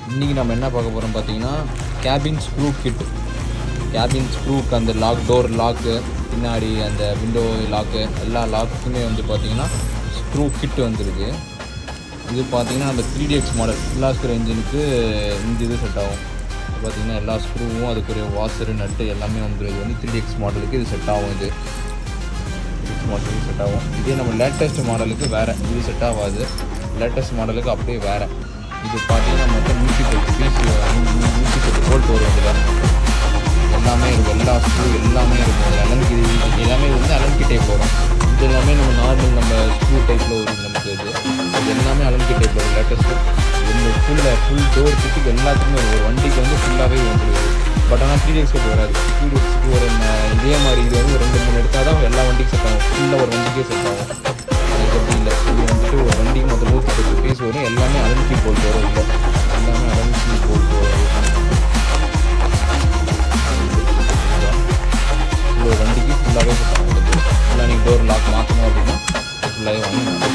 இன்றைக்கி நம்ம என்ன பார்க்க போகிறோம் பார்த்தீங்கன்னா, கேபின் ஸ்க்ரூ கிட். கேபின் ஸ்க்ரூக்கு அந்த டோர் லாக்கு, பின்னாடி அந்த விண்டோ லாக்கு, எல்லா லாக்குக்குமே வந்து பார்த்திங்கன்னா ஸ்க்ரூ கிட் வந்துருக்கு. இது பார்த்திங்கன்னா நம்ம 3DX மாடல் கிர்லாஸ்கர் என்ஜினுக்கு இந்த இது செட் ஆகும். பார்த்திங்கன்னா எல்லா ஸ்க்ரூவும் அதுக்குரிய வாஷரு நட்டு எல்லாமே வந்துருக்கு. வந்து 3DX மாடலுக்கு இது செட் ஆகும். இது 3DX மாடலுக்கு செட் ஆகும். இதே நம்ம லேட்டஸ்ட் மாடலுக்கு வேறு இது செட் ஆகாது. லேட்டஸ்ட் மாடலுக்கு அப்படியே வேறு. இது பார்த்தீங்கன்னா மொத்தம் 110 பீஸ், 110 போல்ட் வரும். இதில் எல்லாமே இருக்கும், எல்லா ஸ்க்ரூ எல்லாமே இருக்கும். அலன்கி எல்லாமே வந்து அலன்கி டைப் வரும். இது எல்லாமே நம்ம நார்மல் நம்ம ஸ்க்ரூ டைப்பில் வரும். நமக்கு இது எல்லாமே அலன்கி டைப் வரும். லேட்டஸ்ட்டு ஃபுல் டோர் கிட்டுக்கு எல்லாத்துக்குமே ஒரு வண்டிக்கு வந்து ஃபுல்லாகவே வந்துடுது. பட் ஆனால் 3DXக்கு வராது. 3DXக்கு ஒரு இதே மாதிரி இது வந்து 2-3 எடுத்தால் தான் எல்லா வண்டிக்கும் செட் ஆகும். ஃபுல்லாக ஒரு வண்டிக்கே செட் ஆகும். அதுக்கு அப்படி இல்லை. இது வந்துட்டு ஒரு வண்டிக்கு மொத்தம் 110 பீஸ் வரும். எல்லாமே அலன்கி போல்ட் வரும். இல்லை எல்லாமே அலன்கி போல்ட் வரும். ஒரு வண்டிக்கு ஃபுல்லாகவே செட் ஆகும். ஃபுல்லாக நீங்கள் டோர் லாக் மாற்றணும் அப்படின்னா ஃபுல்லாகவே வாங்கி